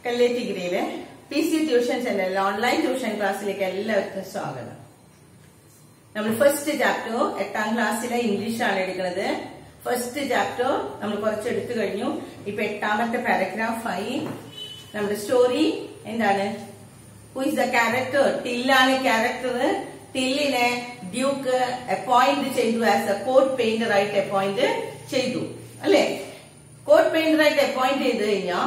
കല്ലേറ്റിഗിരിയിലെ PC tuition സെന്ററിലെ online tuition ക്ലാസ്സിലേക്ക് എല്ലാവർക്കും സ്വാഗതം. നമ്മൾ ഫസ്റ്റ് ചാപ്റ്റർ 8ാം ക്ലാസ്സിലെ ഇംഗ്ലീഷാണ് എടുക്കുന്നത്. ഫസ്റ്റ് ചാപ്റ്റർ നമ്മൾ കുറച്ച് എടുത്തു കഴിഞ്ഞു. ഇപ്പൊ 8ാമത്തെ പാരഗ്രാഫായി. നമ്മുടെ സ്റ്റോറി എന്താണ്? Who is the character? ടില്ലാണ് ക്യാരക്ടർ. ടില്ലിനെ ഡ്യൂക്ക് അപ്പോയിന്റ് ചെയ്തു, ആസ് എ കോട്ട് പെയിന്റർ ആയിട്ട് അപ്പോയിന്റ് ചെയ്തു, അല്ലെ? കോട്ട് പെയിന്റർ ആയിട്ട് അപ്പോയിന്റ് ചെയ്ത് കഴിഞ്ഞാൽ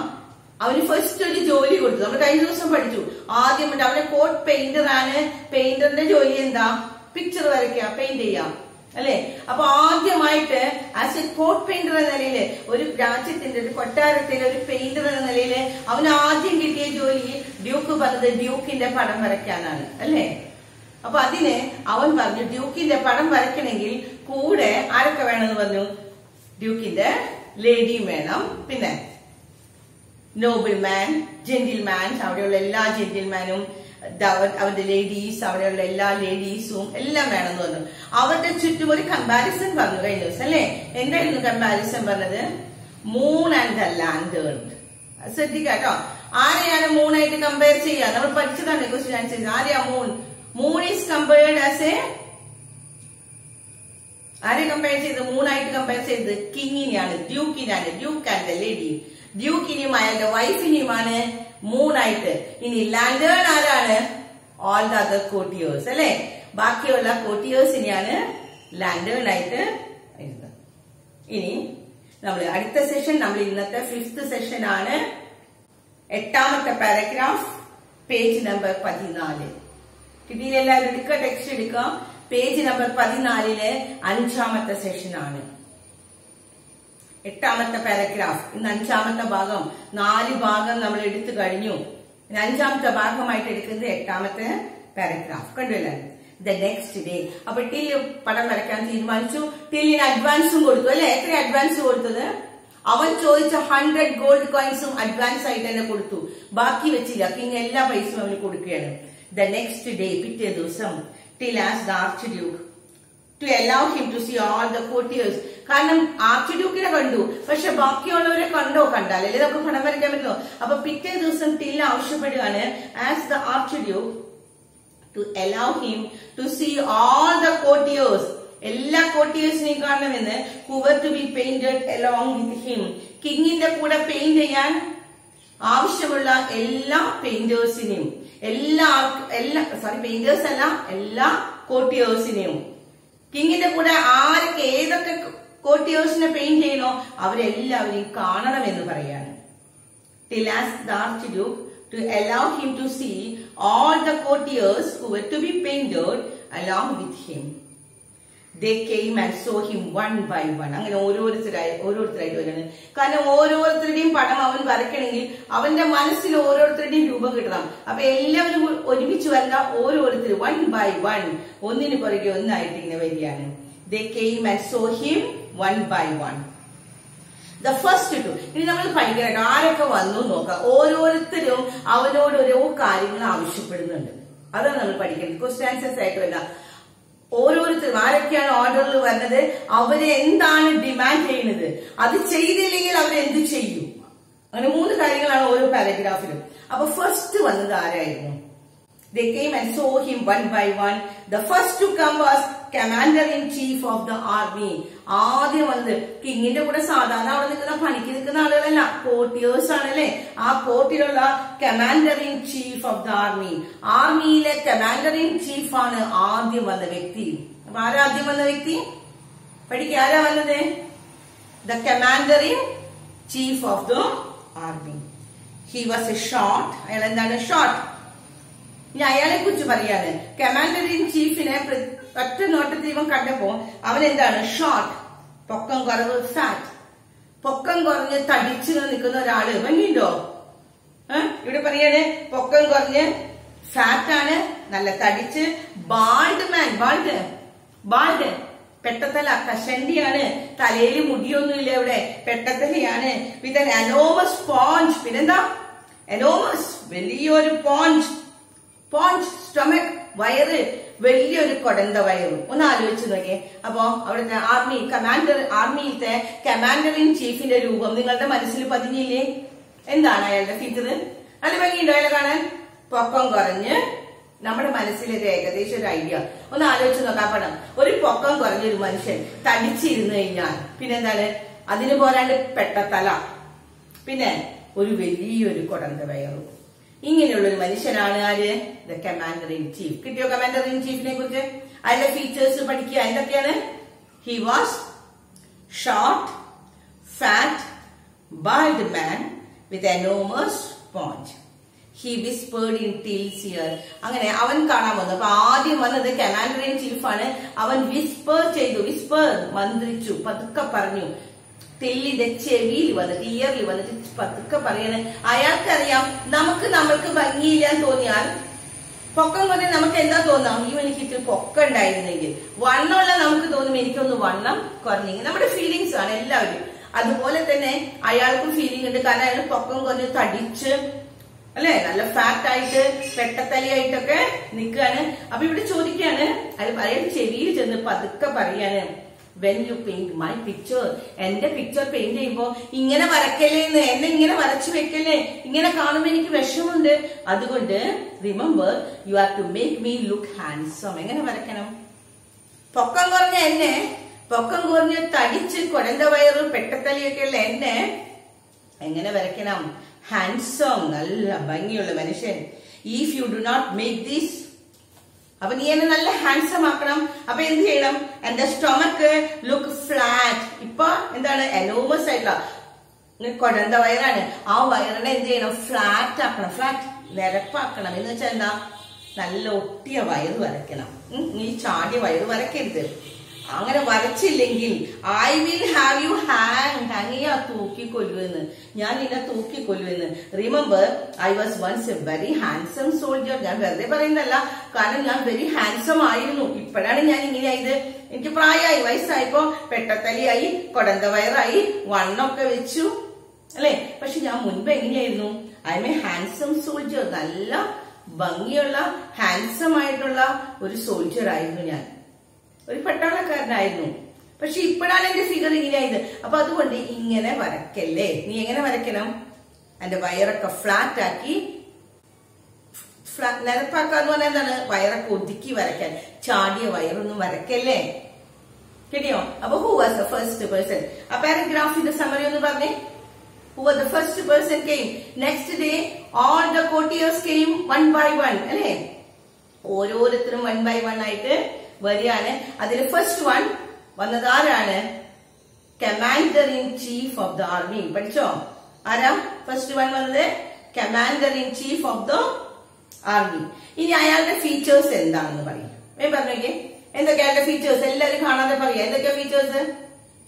അവന് ഫസ്റ്റ് ഒരു ജോലി കൊടുത്തു. നമ്മൾ കഴിഞ്ഞ ദിവസം പഠിച്ചു. ആദ്യം അവനെ കോട്ട് പെയിന്റർ ആണ്. പെയിന്ററിന്റെ ജോലി എന്താ? പിക്ചർ വരയ്ക്കുക, പെയിന്റ് ചെയ്യാം, അല്ലെ? അപ്പൊ ആദ്യമായിട്ട് ആസ് എ കോട്ട് പെയിന്റർ എന്ന നിലയില്, ഒരു രാജ്യത്തിന്റെ ഒരു കൊട്ടാരത്തിലെ ഒരു പെയിന്റർ എന്ന നിലയില് അവന് ആദ്യം കിട്ടിയ ജോലി ഡ്യൂക്ക് പറഞ്ഞത് ഡ്യൂക്കിന്റെ പടം വരയ്ക്കാനാണ്, അല്ലെ? അപ്പൊ അതിന് അവൻ പറഞ്ഞു ഡ്യൂക്കിന്റെ പടം വരയ്ക്കണമെങ്കിൽ കൂടെ ആരൊക്കെ വേണമെന്ന് പറഞ്ഞു? ഡ്യൂക്കിന്റെ ലേഡിയും വേണം, പിന്നെ നോബിൾമാൻ, ജെന്റിൽമാൻസ്, അവിടെയുള്ള എല്ലാ ജെന്റിൽമാനും, അവരുടെ ലേഡീസ്, അവിടെയുള്ള എല്ലാ ലേഡീസും എല്ലാം വേണമെന്ന് പറഞ്ഞു. അവരുടെ ചുറ്റും ഒരു കമ്പാരിസൺ പറഞ്ഞു കഴിഞ്ഞ ദിവസം, അല്ലെ? എന്തായിരുന്നു കമ്പാരിസൺ പറഞ്ഞത്? Moon and the lantern. ശ്രദ്ധിക്കാട്ടോ, ആരെയാണ് മൂണായിട്ട് കമ്പയർ ചെയ്യുക? നമ്മൾ പഠിച്ചതാണ് ക്വസ്റ്റ്യൻ ആൻസർ. ആരെയാ moon? Moon is compared as a, ആരെ കമ്പയർ ചെയ്ത്? മൂണായിട്ട് കമ്പയർ ചെയ്തത് കിങ്ങിനെയാണ്, ഡ്യൂക്കിനാണ്. ഡ്യൂക്ക് ആൻഡ് ദ ലേഡി, ഡ്യൂക്കിനെയും അയാളുടെ വൈഫിനെയുമാണ് മൂണായിട്ട്. ഇനി ലാൻഡേൺ ആരാണ്? ഓൾ ദ അതർ കോട്ടിയേഴ്സ്, അല്ലെ? ബാക്കിയുള്ള കോട്ടിയേഴ്സിനെയാണ് ലാൻഡേൺ ആയിട്ട് എഴുതുന്നത്. ഇനി നമ്മൾ അടുത്ത സെഷൻ, നമ്മൾ ഇന്നത്തെ 5th സെഷൻ ആണ്. 8ാമത്തെ പാരഗ്രാഫ്, പേജ് നമ്പർ 14. കിട്ടിയില്ല? എല്ലാവരും എടുക്കുക, ടെക്സ്റ്റ് എടുക്കുക. പേജ് നമ്പർ 14 5ാമത്തെ സെഷൻ ആണ്. 8ാമത്തെ പാരഗ്രാഫ്. ഇന്ന് 5ാമത്തെ ഭാഗം. 4 ഭാഗം നമ്മൾ എടുത്തു കഴിഞ്ഞു. 5ാമത്തെ ഭാഗമായിട്ട് എടുക്കുന്നത് 8ാമത്തെ പാരഗ്രാഫ്. കണ്ടുവല്ലേ? The next day. അപ്പൊ ടില്ല് പടം വരയ്ക്കാൻ തീരുമാനിച്ചു. ടില്ലിന് അഡ്വാൻസും കൊടുത്തു, അല്ലെ? എത്ര അഡ്വാൻസ് കൊടുത്തത്? അവൻ ചോദിച്ച 100 ഗോൾഡ് കോയിൻസും അഡ്വാൻസ് ആയിട്ട് തന്നെ കൊടുത്തു. ബാക്കി വെച്ചില്ല. കിങ് എല്ലാ പൈസയും അവന് കൊടുക്കുകയാണ്. ദ നെക്സ്റ്റ് ഡേ, പിറ്റേ ദിവസം, till asked the archduke to allow him to see all the courtiers. കാരണം ആർച്ച്ഡ്യൂക്കിനെ കണ്ടു, പക്ഷെ ബാക്കിയുള്ളവരെ കണ്ടാലല്ലേ നമുക്ക് പണം വരയ്ക്കാൻ പറ്റുമോ? അപ്പൊ പിറ്റേ ദിവസം ടിൽ ആവശ്യപ്പെടുകയാണ്, as the archduke to allow him to see all the courtiers, എല്ലാ കോർട്ടിയേഴ്സിനെയും കാണണമെന്ന്, who were to be painted along with him. കിങ്ങിന്റെ കൂടെ പെയിന്റ് ചെയ്യാൻ ആവശ്യമുള്ള എല്ലാ പെയിന്റേഴ്സിനെയും, പെയിന്റേഴ്സ് അല്ല, എല്ലാ കോർട്ടിയേഴ്സിനെയും, കിങ്ങിന്റെ കൂടെ ആരൊക്കെ ഏതൊക്കെ കോർട്ടിയേഴ്സിനെ പെയിന്റ് ചെയ്യണോ അവരെല്ലാവരെയും കാണണമെന്ന് പറയാണ്. Till asked the Archduke to allow him to see all the courtiers who were to be painted along with him. They came and saw him one by one. അങ്ങനെ ഓരോരുത്തരായിട്ട് വരാണ്. കാരണം ഓരോരുത്തരുടെയും പടം അവൻ വരയ്ക്കണമെങ്കിൽ അവന്റെ മനസ്സിൽ ഓരോരുത്തരുടെയും രൂപം കിട്ടണം. അപ്പൊ എല്ലാവരും ഒരുമിച്ച് വരണ്ട, ഓരോരുത്തർ one by one, ഒന്നിന് പുറകെ ഒന്നായിട്ട് ഇങ്ങനെ വരികയാണ്. They came and saw him one by one. The first two. ഇനി നമ്മൾ പഠിക്കണം ആരൊക്കെ വന്നു നോക്കാം. ഓരോരുത്തരും അവനോട് ഓരോ കാര്യങ്ങൾ ആവശ്യപ്പെടുന്നുണ്ട്. അതാണ് നമ്മൾ പഠിക്കുന്നത്. ക്വസ്റ്റ്യൻ ആൻസേഴ്സ് ആയിട്ട് വരില്ല. ഓരോരുത്തരും ആരൊക്കെയാണ് ഓർഡറിൽ വരുന്നത്, അവരെ എന്താണ് ഡിമാൻഡ് ചെയ്യുന്നത്, അത് ചെയ്തില്ലെങ്കിൽ അവരെന്ത് ചെയ്യും, അങ്ങനെ 3 കാര്യങ്ങളാണ് ഓരോ പാരഗ്രാഫിലും. അപ്പൊ ഫസ്റ്റ് വന്നത് ആരായിരുന്നു? They came and saw him one by one. The first to come was commander-in-chief of the army. ആദ്യം വന്നത് കിങ്ങിന്റെ കൂടെ സാധാരണ അവിടെ നിൽക്കുന്ന പണിക്ക് നിൽക്കുന്ന ആളുകളല്ല, കോർട്ടിയേഴ്സ് ആണല്ലേ. ആ കോർട്ടിലുള്ള കമാൻഡർ-ഇൻ-ചീഫ് ഓഫ് ദ ആർമി, ആർമിയിലെ കമാൻഡർ-ഇൻ-ചീഫ് ആണ് ആദ്യം വന്ന വ്യക്തി. അപ്പൊ ആരാദ്യം വന്ന വ്യക്തി? പഠിക്കുക, ആരാ വന്നത്? The commander in chief of the army. He was A short. അയാൾ എന്താണ്? ഷോർട്ട്. ഇനി അയാളെ കുറിച്ച് പറയാണ്. കമാൻഡർ-ഇൻ-ചീഫിനെ ഒറ്റ നോട്ടത്തിൽ ഇവൻ കണ്ടപ്പോ അവൻ എന്താണ്? ഷോർട്ട്, പൊക്കം കുറവ്, ഫാറ്റ്. പൊക്കം കുറഞ്ഞ് തടിച്ചു നിൽക്കുന്ന ഒരാള് ഭംഗിയുണ്ടോ? ഇവിടെ പറയാണ് പൊക്കം കുറഞ്ഞ് ഫാറ്റാണ്, നല്ല തടിച്ച്, ബാൾഡ് മാൻ. ബാൾഡ് പെട്ടത്തല, കഷണ്ടിയാണ്, തലയിൽ മുടിയൊന്നുമില്ല, ഇവിടെ പെട്ടത്തലയാണ്. With an enormous പോഞ്ച്. പിന്നെന്താ? എനോമസ്, വലിയൊരു പോഞ്ച്. സ്റ്റൊമക്, വയറ്, വലിയൊരു കൊടന്ത വയറും. ഒന്ന് ആലോചിച്ച് നോക്കിയേ. അപ്പോ അവിടുത്തെ ആർമിയിലത്തെ കമാൻഡർ-ഇൻ-ചീഫിന്റെ രൂപം നിങ്ങളുടെ മനസ്സിൽ പതിഞ്ഞില്ലേ? എന്താണ് അയാളുടെ ഫിഗർ? നല്ല ഭംഗിയുണ്ടോ അയാളെ കാണാൻ? പൊക്കം കുറഞ്ഞ് നമ്മുടെ മനസ്സിലൊരു ഏകദേശം ഒരു ഐഡിയ ഒന്ന് ആലോചിച്ച് നോക്കാൻ പണം. ഒരു പൊക്കം കുറഞ്ഞൊരു മനുഷ്യൻ തടിച്ചിരുന്നു കഴിഞ്ഞാൽ പിന്നെന്താണ്? അതിന് പോരാണ്ട് പെട്ടത്തല, പിന്നെ ഒരു വലിയൊരു കൊടന്ത വയറും. ഇങ്ങനെയുള്ള ഒരു മനുഷ്യനാണ് ആര്? The commander in chief. കിട്ടിയോ കമാൻഡർ ഇൻ ചീഫിനെ കുറിച്ച്? അതിന്റെ ഫീച്ചേഴ്സ് പഠിക്കുക. എന്തൊക്കെയാണ്? He was short, fat, bald man with enormous paunch. He whispered in Till's ear. അങ്ങനെ അവൻ കാണാൻ വന്നു. അപ്പൊ ആദ്യം വന്നത് കമാൻഡർ ഇൻ ചീഫ് ആണ്. അവൻ വിസ്പർ ചെയ്തു, വിസ്പർ മന്ത്രിച്ചു, പതുക്കെ പറഞ്ഞു. ടില്ലിന്റെ ചെവിയിൽ വന്നിട്ട്, ഇയറിൽ വന്നിട്ട് പതുക്കെ പറയണേ. അയാൾക്കറിയാം നമ്മൾക്ക് ഭംഗിയില്ലാന്ന് തോന്നിയാൽ, പൊക്കം കൊണ്ട് നമുക്ക് എന്താ തോന്നാം? അയ്യോ എനിക്ക് ഇത്തിരി പൊക്കം ഉണ്ടായിരുന്നെങ്കിൽ. വണ്ണമുള്ള നമുക്ക് തോന്നും എനിക്കൊന്ന് വണ്ണം കുറഞ്ഞെങ്കിൽ. നമ്മുടെ ഫീലിങ്സ് ആണ് എല്ലാവരും. അതുപോലെ തന്നെ അയാൾക്കും ഫീലിംഗ് ഉണ്ട്. കാരണം അയാൾ പൊക്കം കുറഞ്ഞ് തടിച്ച് അല്ലെ, നല്ല ഫാറ്റ് ആയിട്ട് പെട്ടത്തലിയായിട്ടൊക്കെ നിൽക്കുകയാണ്. അപ്പൊ ഇവിടെ ചോദിക്കാണ്, അയാൾ ചെവിയിൽ ചെന്ന് പതുക്കെ പറയാണ്, when you paint my picture, എന്റെ പിക്ചർ പെയിന്റ് ചെയ്യുമ്പോ ഇങ്ങനെ വരക്കല്ലേന്ന്, എന്നെ ഇങ്ങനെ വരച്ചു വെക്കല്ലേ, ഇങ്ങനെ കാണുമ്പോ എനിക്ക് വിഷമുണ്ട്. അതുകൊണ്ട് remember you are to make me look handsome. എങ്ങനെ വരക്കണം? പൊക്കം കുറഞ്ഞ എന്നെ, പൊക്കം കുറഞ്ഞ് തടിച്ച് കൊടന്ത വയറ് പെട്ടത്തലിയൊക്കെ ഉള്ള എന്നെ എങ്ങനെ വരയ്ക്കണം? ഹാൻസം, നല്ല ഭംഗിയുള്ള മനുഷ്യൻ. If you do not make this, അപ്പൊ നീ എന്നെ നല്ല ഹാൻസം ആക്കണം. അപ്പൊ എന്ത് ചെയ്യണം? എന്റെ സ്റ്റൊമക്ക് ലുക്ക് ഫ്ലാറ്റ്. ഇപ്പൊ എന്താണ്? എനോമസ് ആയിട്ടുള്ള കൊടന്ത വയറാണ്. ആ വയറിനെ എന്ത് ചെയ്യണം? ഫ്ലാറ്റ് ആക്കണം, ഫ്ലാറ്റ് നിരപ്പാക്കണം. എന്ന് വെച്ചാൽ എന്താ? നല്ല ഒട്ടിയ വയറ് വരയ്ക്കണം. നീ ചാടിയ വയറ് വരയ്ക്കരുത്. അങ്ങനെ വരച്ചില്ലെങ്കിൽ ഐ വിൽ ഹാവ് യു ഹാങ്ങിയാ, തൂക്കിക്കൊല്ലുവെന്ന്, ഞാൻ നിന്നെ തൂക്കിക്കൊല്ലുവെന്ന്. Remember I was once a very handsome soldier. ഞാൻ വെറുതെ പറയുന്നല്ല, കാരണം ഞാൻ വെരി ഹാൻസം ആയിരുന്നു. ഇപ്പോഴാണ് ഞാൻ ഇങ്ങനെയായത്. എനിക്ക് പ്രായമായി, വയസ്സായപ്പോ പെട്ടത്തലിയായി, കൊടന്ത വയറായി, വണ്ണൊക്കെ വെച്ചു അല്ലെ. പക്ഷെ ഞാൻ മുൻപ് എങ്ങനെയായിരുന്നു? I M A handsome soldier. നല്ല ഭംഗിയുള്ള ഹാൻസം ആയിട്ടുള്ള ഒരു സോൾജർ ആയിരുന്നു ഞാൻ, ഒരു പട്ടാളക്കാരനായിരുന്നു. പക്ഷെ ഇപ്പോഴാണ് എന്റെ ഫിഗർ ഇങ്ങനെയായത്. അപ്പൊ അതുകൊണ്ട് ഇങ്ങനെ വരക്കല്ലേ. നീ എങ്ങനെ വരയ്ക്കണം? എന്റെ വയറൊക്കെ ഫ്ലാറ്റ് ആക്കി, നിരപ്പാക്കാന്ന് പറഞ്ഞാൽ എന്താണ്? വയറൊക്കെ ഒതുക്കി വരയ്ക്കാൻ. ചാടിയ വയറൊന്നും വരക്കല്ലേ. കിട്ടിയോ? അപ്പൊ who was the first person? ആ പാരഗ്രാഫിന്റെ സമറി ഒന്ന് പറഞ്ഞേ. Who was the first person came? Next day all the courtiers came one by one. അല്ലേ? ഓരോരുത്തരും 1 by 1 ആയിട്ട് വരികയാണ്. അതിൽ ഫസ്റ്റ് വൺ വന്നത് ആരാണ്? Commander in chief of the army. പഠിച്ചോ? ആരാ ഫസ്റ്റ് വൺ വന്നത്? Commander in chief of the army. ഇനി അയാളുടെ ഫീച്ചേഴ്സ് എന്താണെന്ന് പറയും. പറഞ്ഞോക്കെ എന്തൊക്കെയാ അയാളുടെ ഫീച്ചേഴ്സ്? എല്ലാവരും കാണാതെ പറയാം. എന്തൊക്കെയാ ഫീച്ചേഴ്സ്?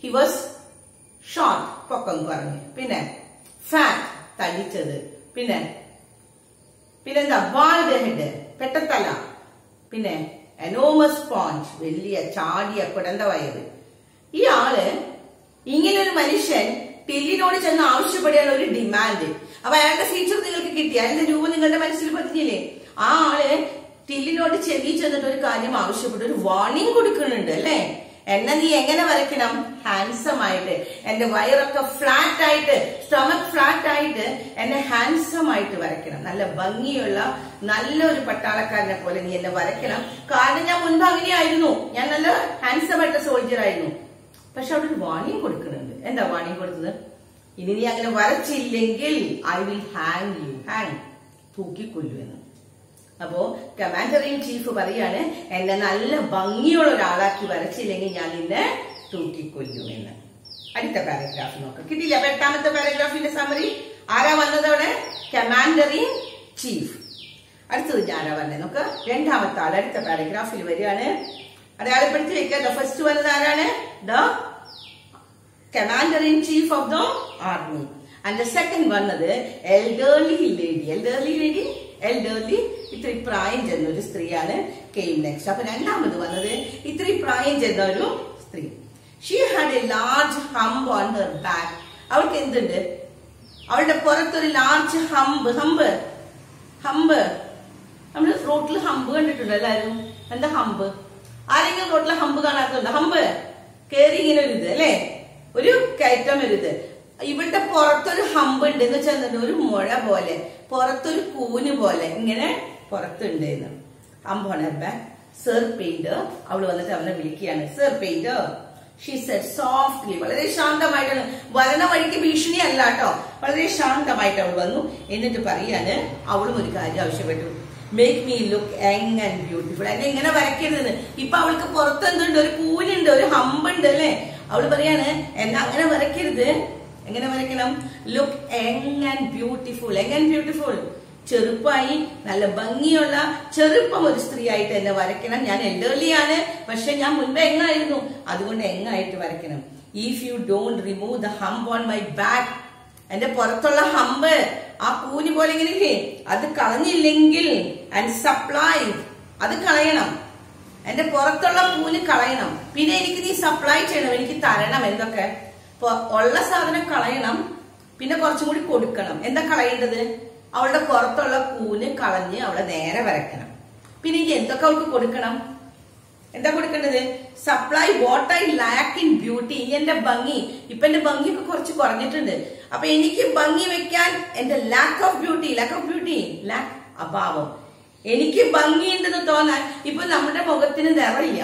ഹി വാസ് ഷോർട്ട്, പൊക്കം കുറഞ്ഞ്. പിന്നെ ഫാറ്റ്, തടിച്ചത്. പിന്നെന്താ? ബാൾഡ് ഹെഡ്, പെട്ടത്തല. പിന്നെ എനോമസ് പോഞ്ച്, വലിയ ചാടിയ കുടന്ത വയറ്. ഈ ആള്, ഇങ്ങനെ ഒരു മനുഷ്യൻ ടില്ലിനോട് ചെന്ന് ആവശ്യപ്പെടുകയാണ് ഒരു ഡിമാൻഡ്. അപ്പൊ അയാളുടെ ഫീച്ചർ നിങ്ങൾക്ക് കിട്ടി, അയാളുടെ രൂപം നിങ്ങളുടെ മനസ്സിൽ പതിഞ്ഞില്ലേ? ആ ആള് ടില്ലിനോട് ചെവി ചെന്നിട്ട് ഒരു കാര്യം ആവശ്യപ്പെട്ടു, ഒരു വാർണിംഗ് കൊടുക്കുന്നുണ്ട് അല്ലെ. എന്നെ നീ എങ്ങനെ വരയ്ക്കണം? ഹാൻസം ആയിട്ട്, എന്റെ വയറൊക്കെ ഫ്ലാറ്റ് ആയിട്ട്, സ്റ്റൊമക് ഫ്ലാറ്റ് ആയിട്ട് എന്നെ ഹാൻസം ആയിട്ട് വരയ്ക്കണം. നല്ല ഭംഗിയുള്ള നല്ലൊരു പട്ടാളക്കാരനെ പോലെ നീ എന്നെ വരയ്ക്കണം. കാരണം ഞാൻ മുൻപ് അങ്ങനെയായിരുന്നു, ഞാൻ നല്ല ഹാൻസം ആയിട്ട് സോൾജർ ആയിരുന്നു. പക്ഷെ അവിടെ ഒരു വാർണിംഗ് കൊടുക്കുന്നുണ്ട്. എന്താ വാർണിംഗ് കൊടുത്തത്? ഇനി നീ അങ്ങനെ വരച്ചില്ലെങ്കിൽ ഐ വിൽ ഹാങ് യു, തൂക്കിക്കൊല്ലുമെന്ന്. അപ്പോ കമാൻഡർ ഇൻ ചീഫ് പറയാണ്, എന്നെ നല്ല ഭംഗിയുള്ള ഒരാളാക്കി വരച്ചില്ലെങ്കിൽ ഞാൻ നിന്നെ തൂക്കിക്കൊല്ലുമെന്ന്. അടുത്ത പാരഗ്രാഫ് നോക്കാം. കിട്ടില്ല? അപ്പൊ 8ാമത്തെ പാരഗ്രാഫിന്റെ സമറി ആരാ വന്നതോടെ? Commander in chief. അടുത്തത് ഞാനാ വന്നത്. നോക്ക്, 2ാമത്തെ ആൾ അടുത്ത പാരഗ്രാഫിൽ വരികയാണ്. അടയാളപ്പെടുത്തി വെക്കുക. ഫസ്റ്റ് വന്നത് ആരാണ്? The commander in chief of the army. And the second വന്നത് എൽഡർലി ലേഡി. എൽഡർലി, ഇത്തിരി പ്രായം ചെന്ന ഒരു സ്ത്രീയാണ്. Came next. അപ്പൊ 2ാമത് വന്നത് ഇത്തിരി പ്രായം ചെന്ന ഒരു സ്ത്രീ. She had A large hump on her back. അവൾക്ക് എന്തുണ്ട്? അവളുടെ പുറത്തൊരു ലാർജ് ഹംബ്. നമ്മുടെ റോട്ടിൽ ഹംബ് കണ്ടിട്ടുണ്ട് എല്ലാരും. എന്താ ഹംബ്? ആരെങ്കിലും റോട്ടിലെ ഹംബ് കാണാത്തുണ്ടോ? ഹംബ് കേറി ഇങ്ങനെ ഒരു ഇത് അല്ലെ, ഒരു കയറ്റം വരുത്. ഇവളുടെ പുറത്തൊരു ഹമ്പ് ഉണ്ട് എന്ന് വെച്ചാൽ ഒരു മുഴ പോലെ, പുറത്തൊരു കൂന് പോലെ ഇങ്ങനെ പുറത്തുണ്ട്. Hump on her back. Sir painter, അവള് വന്നിട്ട് അവനെ വിളിക്കുകയാണ്. Sir painter, she said softly, വളരെ ശാന്തമായിട്ടാണ്, വരണ വഴിക്ക് ഭീഷണി അല്ല കേട്ടോ, വളരെ ശാന്തമായിട്ട് അവൾ വന്നു. എന്നിട്ട് പറയാണ്, അവളും ഒരു കാര്യം ആവശ്യപ്പെട്ടു. Make me look young and beautiful. എന്നെ ഇങ്ങനെ വരയ്ക്കരുതെന്ന്. ഇപ്പൊ അവൾക്ക് പുറത്ത് എന്തുണ്ട്, ഒരു കൂനുണ്ട്, ഒരു ഹമ്പുണ്ട് അല്ലെ. അവള് പറയാണ് എന്നെ അങ്ങനെ വരയ്ക്കരുത്. എങ്ങനെ വരയ്ക്കണം? Look young and beautiful. Young and beautiful, ചെറുപ്പായി നല്ല ഭംഗിയുള്ള ചെറുപ്പം ഒരു സ്ത്രീ ആയിട്ട് എന്നെ വരയ്ക്കണം. ഞാൻ എൽഡർലി ആണ്, പക്ഷെ ഞാൻ മുൻപ് എങ്ങായിരുന്നു, അതുകൊണ്ട് എങ്ങായിട്ട് വരയ്ക്കണം. If you don't remove the hump on my back, എന്റെ പുറത്തുള്ള ഹമ്പ്, ആ കൂനി പോലെ ഇങ്ങനെ അത് കളഞ്ഞില്ലെങ്കിൽ, ആൻഡ് സപ്ലൈ, അത് കളയണം. എന്റെ പുറത്തുള്ള കൂന് കളയണം. പിന്നെ എനിക്ക് നീ സപ്ലൈ ചെയ്യണം, എനിക്ക് തരണം. എന്തൊക്കെ? ഉള്ള സാധനം കളയണം, പിന്നെ കുറച്ചും കൂടി കൊടുക്കണം. എന്താ കളയേണ്ടത്? അവളുടെ പുറത്തുള്ള കൂന് കളഞ്ഞ് അവളെ നേരെ വരയ്ക്കണം. പിന്നെ എനിക്ക് എന്തൊക്കെ അവൾക്ക് കൊടുക്കണം? എന്താ കൊടുക്കേണ്ടത്? Supply what I lack in beauty. എന്റെ ഭംഗി, ഇപ്പൊ എന്റെ ഭംഗിയൊക്കെ കുറച്ച് കുറഞ്ഞിട്ടുണ്ട്. അപ്പൊ എനിക്ക് ഭംഗി വെക്കാൻ എന്റെ ലാക്ക് ഓഫ് ബ്യൂട്ടി, ലാക്ക് അഭാവം. എനിക്ക് ഭംഗിയുണ്ടെന്ന് തോന്നാൻ, ഇപ്പൊ നമ്മുടെ മുഖത്തിന് നിറമില്ല,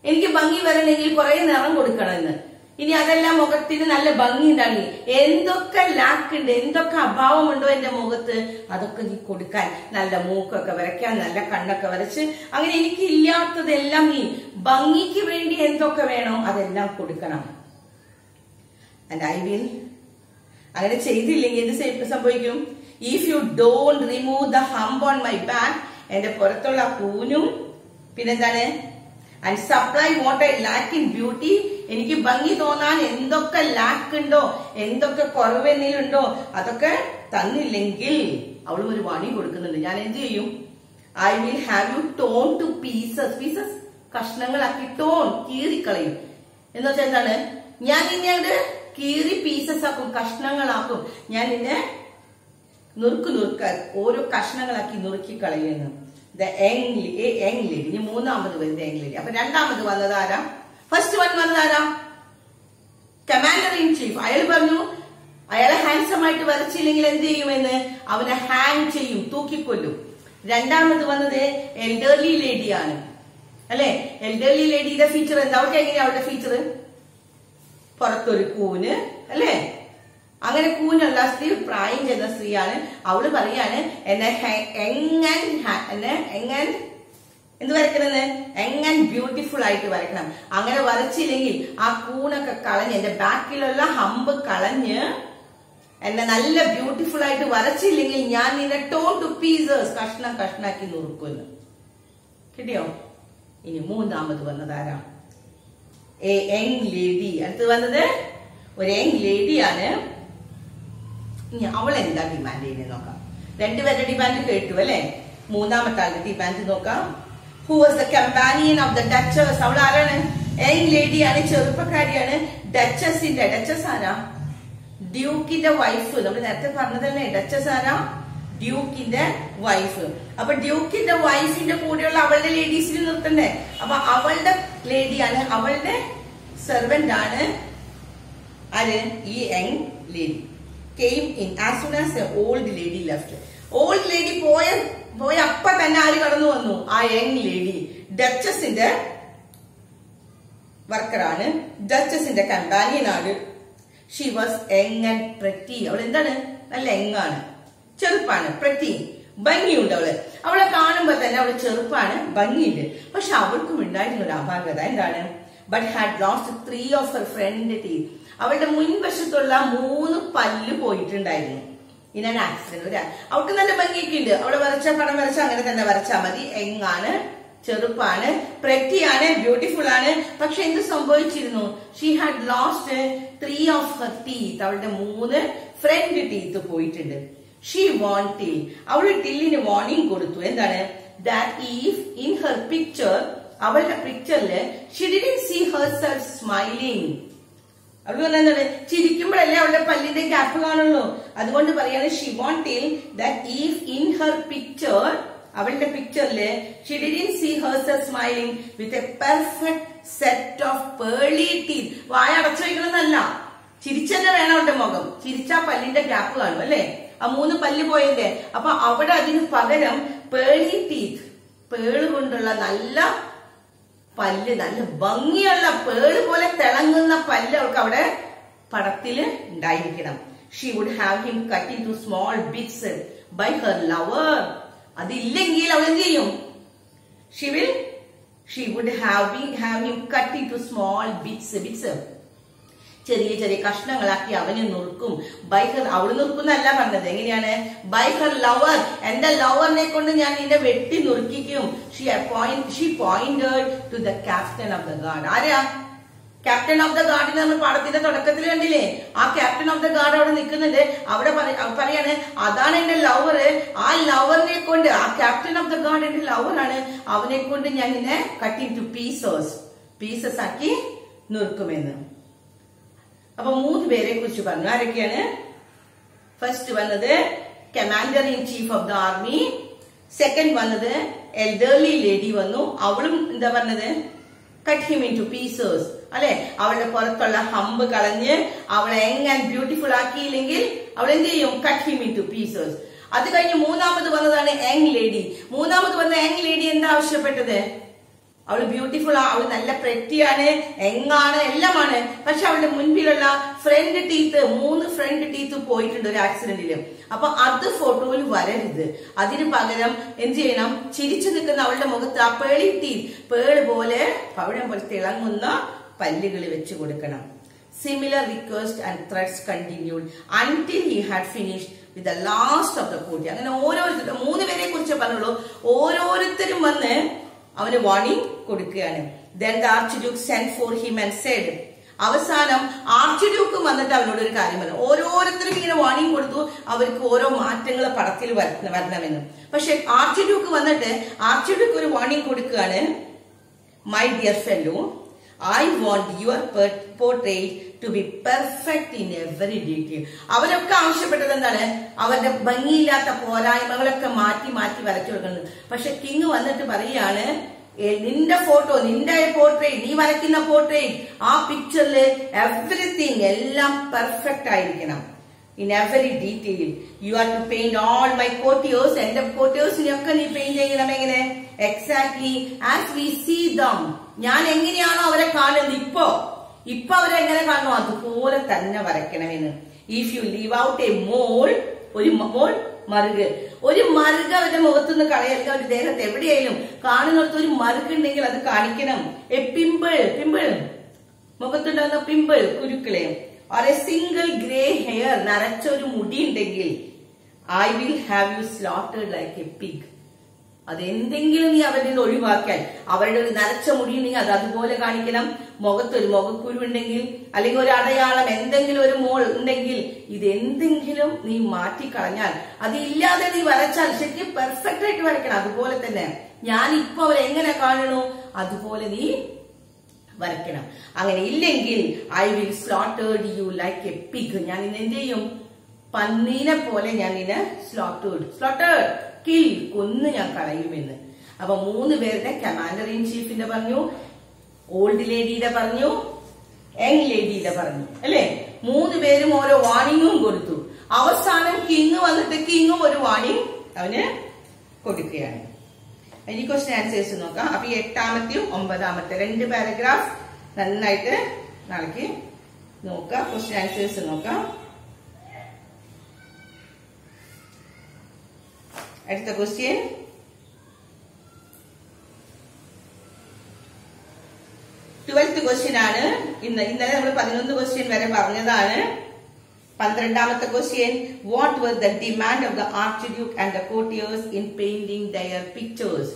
എനിക്ക് ഭംഗി വരണമെങ്കിൽ കുറെ നിറം കൊടുക്കണമെന്ന്. ഇനി അതെല്ലാം മുഖത്തിന് നല്ല ഭംഗി ഉണ്ടാകി, എന്തൊക്കെ ലാക്ക് ഉണ്ട്, എന്തൊക്കെ അഭാവമുണ്ടോ എന്റെ മുഖത്ത്, അതൊക്കെ നീ കൊടുക്കാൻ, നല്ല മൂക്കൊക്കെ വരയ്ക്കാൻ, നല്ല കണ്ണൊക്കെ വരച്ച്, അങ്ങനെ എനിക്ക് ഇല്ലാത്തതെല്ലാം നീ ഭംഗിക്ക് വേണ്ടി എന്തൊക്കെ വേണോ അതെല്ലാം കൊടുക്കണം. And I will. അങ്ങനെ ചെയ്തില്ലെങ്കിൽ എന്ത് സംഭവിക്കും? If you don't remove the hump on my back, എന്റെ പുറത്തുള്ള കൂനും, പിന്നെന്താണ്? And supply what I lack in beauty, എനിക്ക് ഭംഗി തോന്നാൻ എന്തൊക്കെ ലാക്ക് ഉണ്ടോ, എന്തൊക്കെ കുറവെന്നിലുണ്ടോ അതൊക്കെ തന്നില്ലെങ്കിൽ, അവളും ഒരു വാണി കൊടുക്കുന്നുണ്ട്. ഞാൻ എന്ത് ചെയ്യും? I will have you torn to pieces, കഷ്ണങ്ങളാക്കി, ടോൺ കീറിക്കളയും. എന്ന് വെച്ചാൽ എന്താണ്? ഞാൻ നിന്നെ അങ്ങോട്ട് കീറി പീസസ് ആക്കും, കഷ്ണങ്ങളാക്കും. ഞാൻ നിന്നെ നുറുക്കാൻ, ഓരോ കഷ്ണങ്ങളാക്കി നുറുക്കി കളയുന്നു. The young lady. ഇനി മൂന്നാമത് വരുന്നത് യങ് ലേഡി. അപ്പൊ രണ്ടാമത് വന്നത് ആരാ? ഫസ്റ്റ് വൺ വന്നത് ആരാ? Commander in chief. അയാൾ പറഞ്ഞു അയാളെ ഹാൻസം ആയിട്ട് വരച്ചില്ലെങ്കിൽ എന്ത് ചെയ്യുമെന്ന്? അവനെ ഹാങ് ചെയ്യും, തൂക്കിക്കൊല്ലും. രണ്ടാമത് വന്നത് എൽഡർലി ലേഡിയാണ് അല്ലെ. എൽഡർലി ലേഡിയുടെ ഫീച്ചർ എന്താ? അവൾക്ക് എങ്ങനെയാ അവളുടെ ഫീച്ചർ? പുറത്തൊരു കൂന് അല്ലെ. അങ്ങനെ കൂനുള്ള സ്ത്രീ, പ്രായം ചെന്ന സ്ത്രീയാണ്. അവള് പറയാണ് എന്നെ എന്ത് വരയ്ക്കണമെന്ന്? യങ് ആൻഡ് ബ്യൂട്ടിഫുൾ ആയിട്ട് വരയ്ക്കണം. അങ്ങനെ വരച്ചില്ലെങ്കിൽ ആ കൂണൊക്കെ കളഞ്ഞ്, എന്റെ ബാക്കിലുള്ള ഹമ്പ് കളഞ്ഞ് എന്നെ നല്ല ബ്യൂട്ടിഫുൾ ആയിട്ട് വരച്ചില്ലെങ്കിൽ ഞാൻ നിന്നെ ടോൺ ടു പീസസ്, കഷ്ണാക്കി നുറുക്കുന്നു. കിട്ടിയോ? ഇനി മൂന്നാമത് വന്നത് ആരാ? A young lady. അടുത്ത് വന്നത് ഒരു യങ് ലേഡിയാണ്. ഇനി അവൾ എന്താ ഡിമാൻഡ് ചെയ്യുന്നത് നോക്കാം. രണ്ടുപേരുടെ ഡിമാൻഡ് കേട്ടു അല്ലെ. മൂന്നാമത്തെ ആളുടെ ഡിമാൻഡ് നോക്കാം. Who was the companion of the duchess. അവൾ ആരാണ്? യങ് ലേഡിയാണ്, ചെറുപ്പക്കാരിയാണ്. ഡച്ചസ് ആരാ? ഡ്യൂക്കിന്റെ വൈഫ്. നമ്മൾ നേരത്തെ പറഞ്ഞതല്ലേ ഡച്ചസ് ആരാ? ഡ്യൂക്കിന്റെ വൈഫ്. അപ്പൊ ഡ്യൂക്കിന്റെ വൈഫിന്റെ കൂടെയുള്ള അവളുടെ ലേഡീസിനെ നിർത്തണ്ടേ? അപ്പൊ അവളുടെ ലേഡിയാണ്, അവളുടെ സെർവന്റ് ആണ് ആര്? ഈ young lady. Came in as soon as the old lady left. Old lady പോയ അപ്പ തന്നെ ആര് കടന്നു വന്നു? ആ യങ് ലേഡി. ഡച്ചസിന്റെ വർക്കറാണ്, ഡച്ചസിന്റെ കമ്പാനിയൻ ആണ്. She was young and pretty. അവൾ എന്താണ്? നല്ല യങ്ങാണ്, ചെറുപ്പാണ്, പ്രെറ്റി, ഭംഗിയുണ്ട്. അവളെ കാണുമ്പോ തന്നെ അവള് ചെറുപ്പാണ്, ഭംഗിയുണ്ട്. പക്ഷെ അവൾക്കും ഉണ്ടായിരുന്ന ഒരു അപാകത എന്താണ്? But had lost 3 of her front teeth. അവളുടെ മുൻവശത്തുള്ള 3 പല്ല് പോയിട്ടുണ്ടായിരുന്നു. In an accident. അവൾക്ക് നല്ല ഭംഗിയൊക്കെ ഉണ്ട്. അവളെ പടം വരച്ച അങ്ങനെ തന്നെ വരച്ചാൽ മതി. യങ്ങാണ്, ചെറുപ്പാണ്, പ്രെറ്റിയാണ്, ബ്യൂട്ടിഫുൾ ആണ്. പക്ഷെ എന്ത് സംഭവിച്ചിരുന്നു? She had lost 3 of her teeth. അവളുടെ 3 ഫ്രണ്ട് ടീത്ത് പോയിട്ടുണ്ട്. She warned Till. അവള് ടില്ലിന് വാർണിംഗ് കൊടുത്തു. എന്താണ്? That if in her picture, അവളുടെ പിക്ചറില് she didn't see herself smiling. അവൾ പറഞ്ഞത് ചിരിക്കുമ്പോഴല്ലേ അവളുടെ പല്ലിന്റെ ഗ്യാപ്പ് കാണുള്ളൂ. അതുകൊണ്ട് പറയാണ് she warned Till that if in her picture, അവളുടെ പിക്ചറില് she didn't see herself smiling with a perfect set of pearly teeth. വായ അടച്ചു വയ്ക്കണമെന്നല്ല, ചിരിച്ചെന്നെ വേണം അവരുടെ മുഖം. ചിരിച്ചാ പല്ലിന്റെ ഗ്യാപ്പ് കാണും അല്ലെ, ആ 3 പല്ല് പോയതിന്റെ. അപ്പൊ അവിടെ അതിന് പകരം പേളി ടീത്ത്, പേള് കൊണ്ടുള്ള നല്ല പല്ല്, നല്ല ഭംഗിയുള്ള പേള് പോലെ തിളങ്ങുന്ന പല്ല് അവൾക്ക് അവിടെ പടത്തില് ഉണ്ടായിരിക്കണം. She would have him cut into small bits by her lover. അതില്ലെങ്കിൽ അവൾ എന്ത് ചെയ്യും? She would have him cut into small bits. ചെറിയ ചെറിയ കഷ്ണങ്ങളാക്കി അവന് നുറുക്കും. ബൈ ഹർ, അവള് നുറുക്കുന്നല്ല പറഞ്ഞത്, എങ്ങനെയാണ്? ബൈ ഹർ ലവർ, എന്റെ ലവറിനെ കൊണ്ട് ഞാൻ നിന്നെ വെട്ടി നുറുക്കിക്കും. She pointed to the captain of the guard. ആരാ? ക്യാപ്റ്റൻ ഓഫ് ദ ഗാർഡിനെ നമ്മൾ പാഠത്തിന്റെ തുടക്കത്തിൽ കണ്ടില്ലേ? ആ ക്യാപ്റ്റൻ ഓഫ് ദ ഗാർഡ് അവിടെ നിൽക്കുന്നുണ്ട്. അവിടെ പറയാണ് അതാണ് എന്റെ ലവറ്. ആ ലവറിനെ കൊണ്ട്, ആ ക്യാപ്റ്റൻ ഓഫ് ദ ഗാർഡ് എന്റെ ലവറാണ്, അവനെ കൊണ്ട് ഞാൻ നിന്നെ കട്ടിങ് ടു പീസസ് ആക്കി നുറുക്കുമെന്ന്. അപ്പൊ 3 പേരെ കുറിച്ച് പറഞ്ഞു. ആരൊക്കെയാണ്? ഫസ്റ്റ് വന്നത് commander in chief of the army. Second വന്നത് എൽഡർലി ലേഡി വന്നു. അവളും എന്താ പറഞ്ഞത്? Cut him in two pieces അല്ലെ. അവളുടെ പുറത്തുള്ള ഹമ്പ് കളഞ്ഞ് അവളെ യങ് ആൻഡ് ബ്യൂട്ടിഫുൾ ആക്കിയില്ലെങ്കിൽ അവൾ എന്ത് ചെയ്യും? Cut him in two pieces. അത് കഴിഞ്ഞ് മൂന്നാമത് വന്നതാണ് യങ് ലേഡി. മൂന്നാമത് വന്ന യങ് ലേഡി എന്താ ആവശ്യപ്പെട്ടത്? അവള് ബ്യൂട്ടിഫുൾ, അവള് നല്ല പ്രെറ്റിയാണ്, യങ്ങാണ്, എല്ലാമാണ്. പക്ഷെ അവളുടെ മുൻപിലുള്ള ഫ്രണ്ട് ടീത്ത്, 3 ഫ്രണ്ട് ടീത്ത് പോയിട്ടുണ്ട് ഒരു ആക്സിഡന്റില്. അപ്പൊ അത് ഫോട്ടോയിൽ വരരുത്. അതിന് പകരം എന്ത് ചെയ്യണം? ചിരിച്ചു നിൽക്കുന്ന അവളുടെ മുഖത്ത് ആ പേളി ടീത്ത്, പേള് പോലെ പവിഴം പോലെ തിളങ്ങുന്ന പല്ലുകൾ വെച്ച് കൊടുക്കണം. Similar request and threats continued until he had finished with the last of the court. അങ്ങനെ ഓരോരുത്തരും 3 പേരെ കുറിച്ച് പറഞ്ഞുള്ളൂ. ഓരോരുത്തരും വന്ന് അവന് വാർണിംഗ് കൊടുക്കുകയാണ്. Then the archduke sent for him and said, അവസാനം ആർച്ച്ഡ്യൂക്ക് വന്നിട്ട് അവനോട് ഒരു കാര്യം പറഞ്ഞു. ഓരോരുത്തരും ഇങ്ങനെ വാർണിംഗ് കൊടുത്തു, അവർക്ക് ഓരോ മാറ്റങ്ങൾ പടത്തിൽ വരണമെന്ന്. പക്ഷെ ആർച്ച്ഡ്യൂക്ക് വന്നിട്ട് ആർച്ച്ഡ്യൂക്ക് ഒരു വാർണിംഗ് കൊടുക്കുകയാണ്. My dear fellow, I want your portrait to be perfect in every detail. അവരൊക്കെ ആവശ്യപ്പെട്ടത് എന്താണ്? അവരുടെ ഭംഗിയില്ലാത്ത പോരായ്മകളൊക്കെ മാറ്റി വരച്ചു കൊടുക്കുന്നത്. പക്ഷെ കിങ് വന്നിട്ട് പറയാണ്, നിന്റെ ഫോട്ടോ, നിന്റെ പോർട്രേറ്റ്, നീ വരയ്ക്കുന്ന പോർട്രേറ്റ്, ആ പിക്ചറില് എവറിത്തിങ് എല്ലാം പെർഫെക്റ്റ് ആയിരിക്കണം. In every detail you are to paint all my courtiers. എന്റെ കോർട്ടിയേഴ്സിനെയൊക്കെ നീ പെയിന്റ് ചെയ്യണം. എങ്ങനെ? Exactly as we see them. ഞാൻ എങ്ങനെയാണോ അവരെ കാണുന്നത്, ഇപ്പൊ അവരെങ്ങനെ കാണുന്നു അതുപോലെ തന്നെ വരയ്ക്കണമെന്ന്. If you leave out a mole, ഒരു മറുക് അവരുടെ മുഖത്തുനിന്ന് കളയല്ല, അവരുടെ ദേഹത്ത് എവിടെയായാലും കാണുന്നിടത്ത് ഒരു മറുകുണ്ടെങ്കിൽ അത് കാണിക്കണം. എ പിമ്പിൾ മുഖത്തുണ്ടാകുന്ന പിമ്പിൾ, കുരുക്കളെ, or a single grey hair, നരച്ച ഒരു മുടി ഉണ്ടെങ്കിൽ I will have you slaughtered like a pig. അതെന്തെങ്കിലും നീ അവരുടെ നിന്ന് ഒഴിവാക്കാൻ, അവരുടെ ഒരു നരച്ച മുടി ഉണ്ടെങ്കിൽ അത് അതുപോലെ കാണിക്കണം. മുഖത്തൊരു മുഖക്കുരു ഉണ്ടെങ്കിൽ, അല്ലെങ്കിൽ ഒരു അടയാളം, എന്തെങ്കിലും ഒരു മോൾ ഉണ്ടെങ്കിൽ, ഇതെന്തെങ്കിലും നീ മാറ്റിക്കളഞ്ഞാൽ, അതില്ലാതെ നീ വരച്ചാൽ ശരിക്കും പെർഫെക്റ്റ് ആയിട്ട് വരയ്ക്കണം. അതുപോലെ തന്നെ ഞാൻ ഇപ്പൊ അവരെങ്ങനെ കാണണോ അതുപോലെ നീ വരയ്ക്കണം. അങ്ങനെ ഇല്ലെങ്കിൽ I will slaughter you like a pig. ഞാൻ ഇന്ന് എന്ത് ചെയ്യും? പന്നീനെ പോലെ ഞാൻ നിന്നെ slaughtered kill, കൊന്ന് ഞാൻ കളയുമെന്ന്. അപ്പൊ 3 പേരുടെ കമാൻഡർ ഇൻ ചീഫിന്റെ പറഞ്ഞു, ഓൾഡ് ലേഡിയുടെ പറഞ്ഞു, യങ് ലേഡിയുടെ പറഞ്ഞു അല്ലെ. 3 പേരും ഓരോ വാർണിംഗും കൊടുത്തു. അവസാനം കിങ് വന്നിട്ട് കിങ്ങും ഒരു വാർണിംഗ് അവന് കൊടുക്കുകയാണ്. ഇനി ക്വസ്റ്റ്യൻ ആൻസേഴ്സ് നോക്കാം. അപ്പൊ ഈ 8ാമത്തെയും 9ാമത്തെ 2 പാരഗ്രാഫ് നന്നായിട്ട് നാളേക്ക് നോക്കാം. ക്വസ്റ്റ്യൻ ആൻസേഴ്സ് നോക്കാം. അടുത്ത ക്വസ്റ്റ്യൻ, ട്വൽത്ത് ക്വസ്റ്റ്യൻ ആണ്. ഇന്നലെ നമ്മൾ 11 ക്വസ്റ്റ്യൻ വരെ പറഞ്ഞതാണ്. 12ാമത്തെ question, what was the demand of the archduke and the courtiers in painting their pictures.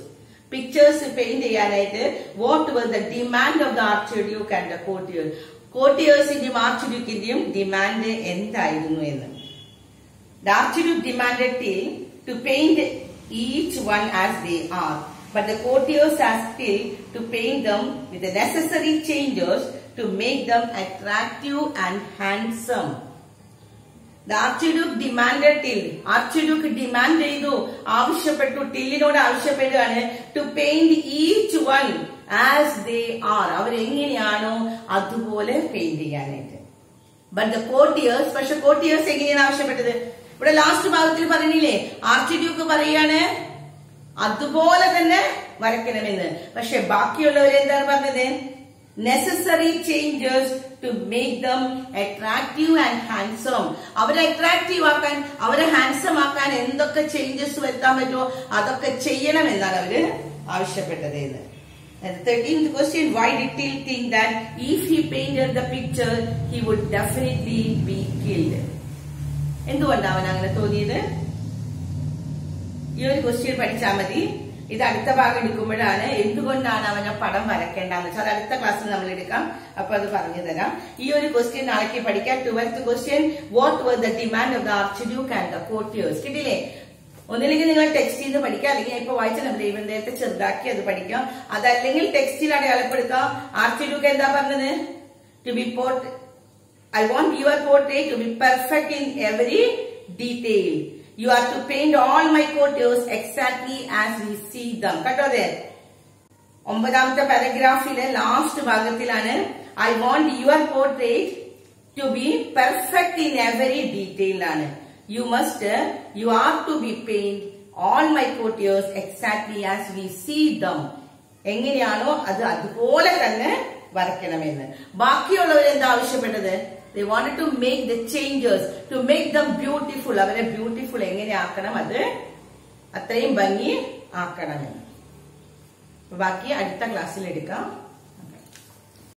Pictures paint ചെയ്യാനായിട്ട് what was the demand of the archduke and the courtiers, കോർട്ടിയേഴ്സിന്റെയും ആർച്ച്ഡ്യൂക്കിന്റെയും demand എന്തായിരുന്നു എന്ന്. The archduke demanded to paint each one as they are, but the courtiers asked till to paint them with the necessary changes to make them attractive and handsome. The archduke demanded till, archduke demand ചെയ്തു, ആവശ്യപ്പെട്ടു, ടില്ലിനോട് ആവശ്യപ്പെടുകയാണ് to paint each one as they are, അവരെങ്ങനെയാണോ അതുപോലെ paint ചെയ്യാനായിട്ട്. But the courtiers, പക്ഷെ courtiers എങ്ങനെയാണ് ആവശ്യപ്പെട്ടത്? ഇവിടെ last ഭാഗത്തിൽ പറഞ്ഞില്ലേ, ആർച്ച് ഡ്യൂക്ക് പറയാണ് അതുപോലെ തന്നെ വരയ്ക്കണമെന്ന്. പക്ഷെ ബാക്കിയുള്ളവരെന്താണ് പറഞ്ഞത്? Necessary changes to make them attractive and handsome. അവരെ അട്രാക്റ്റീവ് ആക്കാൻ, അവരെ ഹാൻസം ആക്കാൻ എന്തൊക്കെ ചേഞ്ചസ് വരുത്താൻ പറ്റുമോ അതൊക്കെ ചെയ്യണം എന്നാണ് അവര് ആവശ്യപ്പെട്ടത് എന്ന്. 13th question, why did Till think that if he painted the picture he would definitely be killed? എന്തുകൊണ്ടാണ് അവൻ അങ്ങനെ തോന്നിയത്? ഈ ഒരു ക്വസ്റ്റ്യൻ പഠിച്ചാൽ മതി. ഇത് അടുത്ത ഭാഗം എടുക്കുമ്പോഴാണ് എന്തുകൊണ്ടാണ് അവൻ ആ പടം വരയ്ക്കേണ്ടെന്ന് വെച്ചാൽ അടുത്ത ക്ലാസ്സിൽ നമ്മൾ എടുക്കാം. അപ്പൊ അത് പറഞ്ഞു തരാം. ഈ ഒരു ക്വസ്റ്റ്യൻ നാളേക്ക് പഠിക്കാം. 12th question, what were the demand of the archduke and the courtiers? കിട്ടില്ലേ? ഒന്നില്ലെങ്കിൽ നിങ്ങൾ ടെക്സ്റ്റ് ചെയ്ത് പഠിക്കാം, അല്ലെങ്കിൽ ഇപ്പൊ വായിച്ച നമ്മൾ നേരത്തെ ചെറുതാക്കി അത് പഠിക്കാം. അതല്ലെങ്കിൽ ടെക്സ്റ്റിൽ അടയാളപ്പെടുത്താം. ആർച്ച് എന്താ പറഞ്ഞത്? To be I want your portrait to be perfect in every detail. You are to paint all my courtiers exactly as we see them. കേട്ടോതെ 9th പാരഗ്രാഫിലെ ലാസ്റ്റ് ഭാഗത്തിലാണ് I want your portrait to be perfect in every detail ആണ്. You are to be paint all my courtiers exactly as we see them. എങ്ങനെയാണോ അത് അതുപോലെ തന്നെ വരയ്ക്കണമെന്ന്. ബാക്കിയുള്ളവരെന്താ ആവശ്യപ്പെട്ടത്? They wanted to make the changes, to make them beautiful. അവരെ beautiful എങ്ങനെ ആക്കണം, അത് അത്രയും ഭംഗി ആക്കണമെന്ന്. ബാക്കി അടുത്ത ക്ലാസ്സിൽ എടുക്കാം.